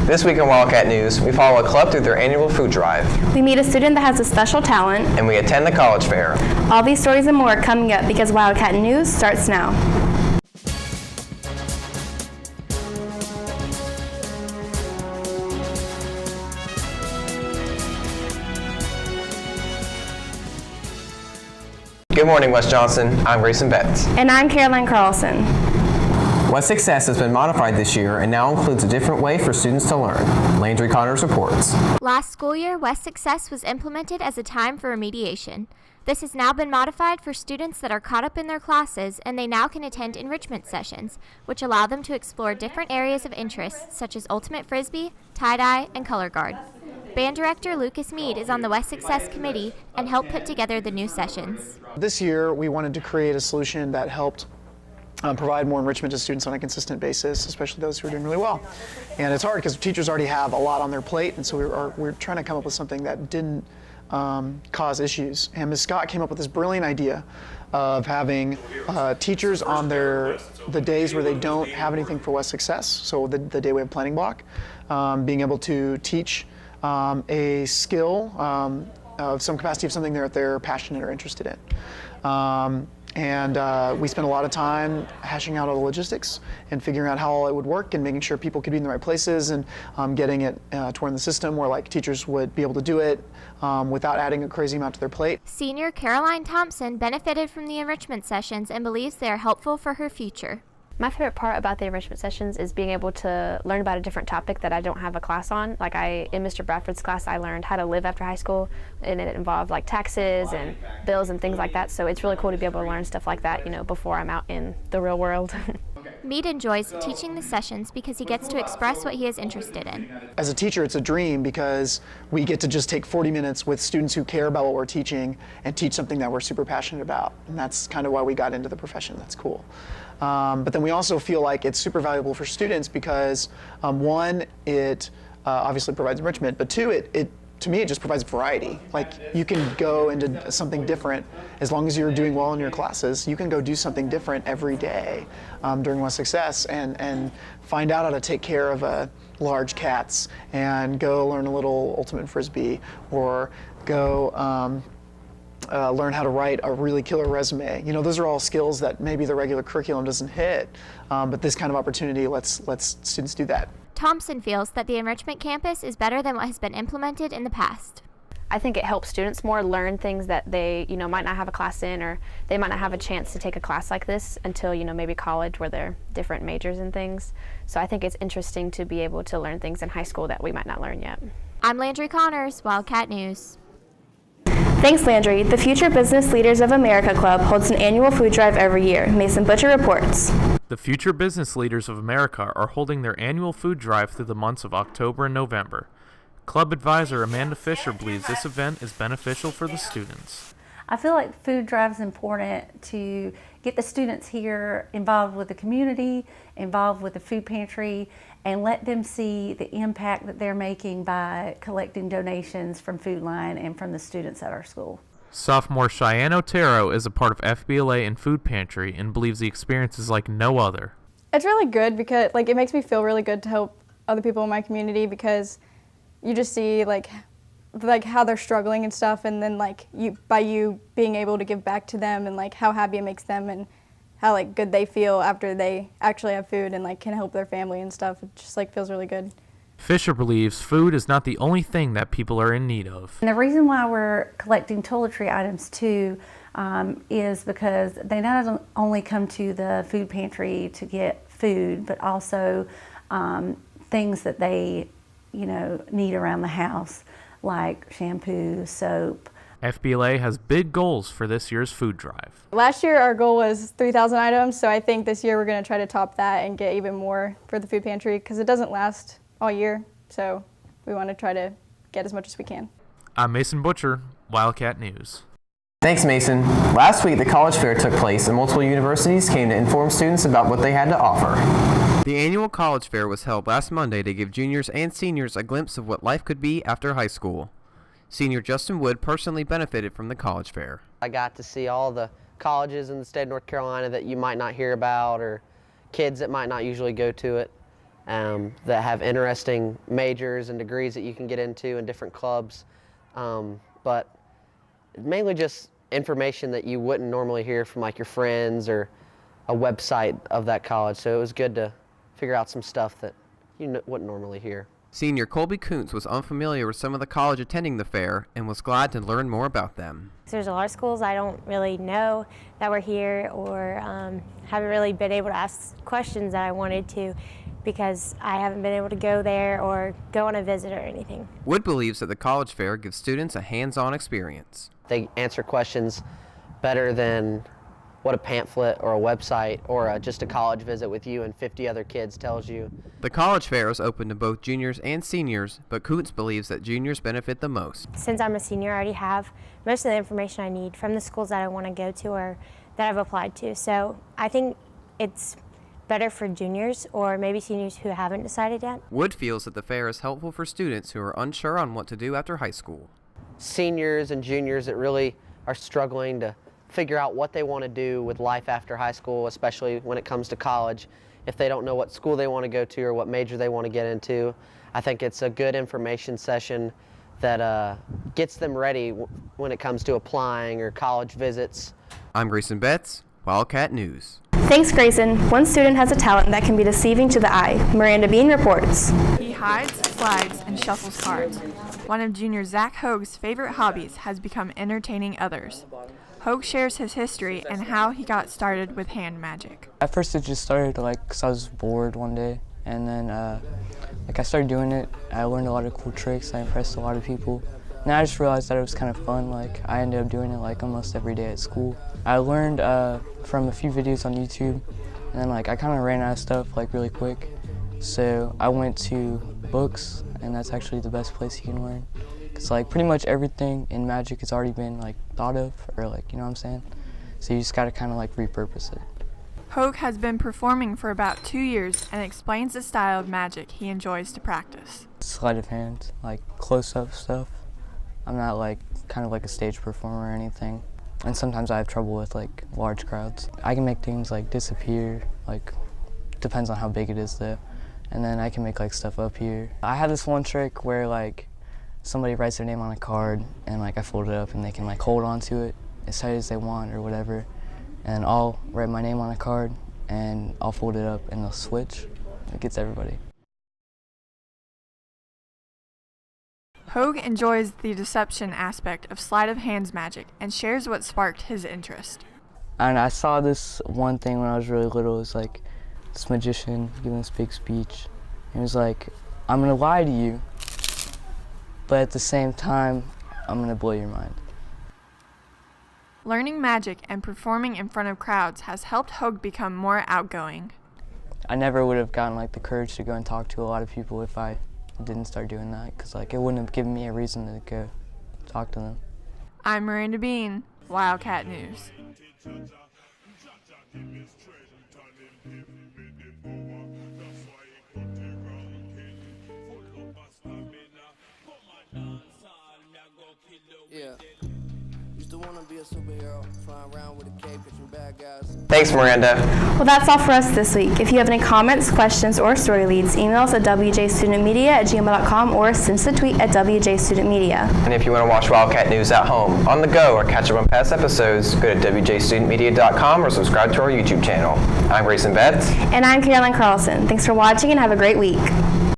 This week in Wildcat News, we follow a club through their annual food drive. We meet a student that has a special talent. And we attend the college fair. All these stories and more are coming up because Wildcat News starts now. Good morning, West Johnston. I'm Grayson Betts. And I'm Caroline Carlson. West Success has been modified this year and now includes a different way for students to learn. Landry Connors reports. Last school year, West Success was implemented as a time for remediation. This has now been modified for students that are caught up in their classes, and they now can attend Enrichment Sessions, which allow them to explore different areas of interest, such as ultimate frisbee, tie-dye, and color guard. Band director Lucas Mead is on the West Success Committee and helped put together the new sessions. This year, we wanted to create a solution that helped provide more enrichment to students on a consistent basis, especially those who are doing really well. And it's hard because teachers already have a lot on their plate, and so we're trying to come up with something that didn't cause issues. And Ms. Scott came up with this brilliant idea of having teachers on the days where they don't have anything for West Success, so the day we have planning block, being able to teach a skill of some capacity of something that they're passionate or interested in. We spent a lot of time hashing out all the logistics and figuring out how all it would work and making sure people could be in the right places and getting it toward the system where like teachers would be able to do it without adding a crazy amount to their plate. Senior Caroline Thompson benefited from the enrichment sessions and believes they are helpful for her future. My favorite part about the enrichment sessions is being able to learn about a different topic that I don't have a class on. Like in Mr. Bradford's class, I learned how to live after high school, and it involved like taxes and bills and things like that. So it's really cool to be able to learn stuff like that, before I'm out in the real world. Mead enjoys teaching the sessions because he gets to express what he is interested in. As a teacher, it's a dream because we get to just take 40 minutes with students who care about what we're teaching and teach something that we're super passionate about. And that's kind of why we got into the profession. That's cool. But then we also feel like it's super valuable for students because one, it obviously provides enrichment, but two, to me, it just provides variety. Like you can go into something different as long as you're doing well in your classes. You can go do something different every day during West Success and find out how to take care of large cats and go learn a little ultimate frisbee or go learn how to write a really killer resume. Those are all skills that maybe the regular curriculum doesn't hit, but this kind of opportunity lets students do that. Thompson feels that the enrichment campus is better than what has been implemented in the past. I think it helps students more learn things that they, might not have a class in, or they might not have a chance to take a class like this until, maybe college where they're different majors and things. So I think it's interesting to be able to learn things in high school that we might not learn yet. I'm Landry Connors, Wildcat News. Thanks, Landry. The Future Business Leaders of America Club holds an annual food drive every year. Mason Butcher reports. The Future Business Leaders of America are holding their annual food drive through the months of October and November. Club advisor Amanda Fisher believes this event is beneficial for the students. I feel like the food drive is important to get the students here involved with the community, involved with the food pantry, and let them see the impact that they're making by collecting donations from Food Line and from the students at our school. Sophomore Cheyenne Otero is a part of FBLA and Food Pantry and believes the experience is like no other. It's really good because it makes me feel really good to help other people in my community because you just see like how they're struggling and stuff, and then by you being able to give back to them and how happy it makes them and how good they feel after they actually have food and can help their family and stuff. It just feels really good. Fisher believes food is not the only thing that people are in need of. And the reason why we're collecting toiletry items too is because they not only come to the food pantry to get food, but also things that they need around the house, like shampoo, soap. FBLA has big goals for this year's food drive. Last year our goal was 3,000 items, so I think this year we're going to try to top that and get even more for the food pantry because it doesn't last all year, so we want to try to get as much as we can. I'm Mason Butcher, Wildcat News. Thanks, Mason. Last week, the college fair took place and multiple universities came to inform students about what they had to offer. The annual college fair was held last Monday to give juniors and seniors a glimpse of what life could be after high school. Senior Justin Wood personally benefited from the college fair. I got to see all the colleges in the state of North Carolina that you might not hear about or kids that might not usually go to it. that have interesting majors and degrees that you can get into in different clubs, but mainly just information that you wouldn't normally hear from like your friends or a website of that college. So it was good to figure out some stuff that you wouldn't normally hear. Senior Colby Kuntz was unfamiliar with some of the college attending the fair and was glad to learn more about them. There's a lot of schools I don't really know that were here, or haven't really been able to ask questions that I wanted to because I haven't been able to go there or go on a visit or anything. Wood believes that the college fair gives students a hands-on experience. They answer questions better than what a pamphlet or a website or just a college visit with you and 50 other kids tells you. The college fair is open to both juniors and seniors, but Kuntz believes that juniors benefit the most. Since I'm a senior, I already have most of the information I need from the schools that I want to go to or that I've applied to. So I think it's better for juniors or maybe seniors who haven't decided yet. Wood feels that the fair is helpful for students who are unsure on what to do after high school. Seniors and juniors that really are struggling to figure out what they want to do with life after high school, especially when it comes to college. If they don't know what school they want to go to or what major they want to get into, I think it's a good information session that gets them ready when it comes to applying or college visits. I'm Grayson Betts, Wildcat News. Thanks, Grayson. One student has a talent that can be deceiving to the eye. Miranda Bean reports. He hides, slides, and shuffles cards. One of junior Zach Hoag's favorite hobbies has become entertaining others. Hoag shares his history and how he got started with hand magic. At first it just started because I was bored one day, and then I started doing it. I learned a lot of cool tricks. I impressed a lot of people. And I just realized that it was kind of fun. I ended up doing it almost every day at school. I learned from a few videos on YouTube, and then I kind of ran out of stuff really quick. So I went to books, and that's actually the best place you can learn. Because pretty much everything in magic has already been thought of, or you know what I'm saying? So you just gotta kind of repurpose it. Hoag has been performing for about 2 years and explains the style of magic he enjoys to practice. Sleight of hand, close-up stuff. I'm not kind of a stage performer or anything. And sometimes I have trouble with large crowds. I can make things disappear, depends on how big it is though. And then I can make stuff up here. I have this one trick where somebody writes their name on a card and I fold it up and they can hold on to it as tight as they want or whatever. And I'll write my name on a card and I'll fold it up and they'll switch. It gets everybody. Hoag enjoys the deception aspect of sleight of hands magic and shares what sparked his interest. And I saw this one thing when I was really little. It was this magician giving this big speech. He was I'm gonna lie to you, but at the same time, I'm gonna blow your mind. Learning magic and performing in front of crowds has helped Hoag become more outgoing. I never would have gotten the courage to go and talk to a lot of people if I didn't start doing that, because it wouldn't have given me a reason to go talk to them. I'm Miranda Bean, Wildcat News. Yeah. Used to wanna be a superhero, flying around with a cape, catching bad guys. Thanks, Miranda. Well, that's all for us this week. If you have any comments, questions, or story leads, email us at wjstudentmedia@gmail.com or send us a tweet at wjstudentmedia. And if you want to watch Wildcat News at home, on the go, or catch up on past episodes, go to wjstudentmedia.com or subscribe to our YouTube channel. I'm Grayson Betts. And I'm Caroline Carlson. Thanks for watching and have a great week.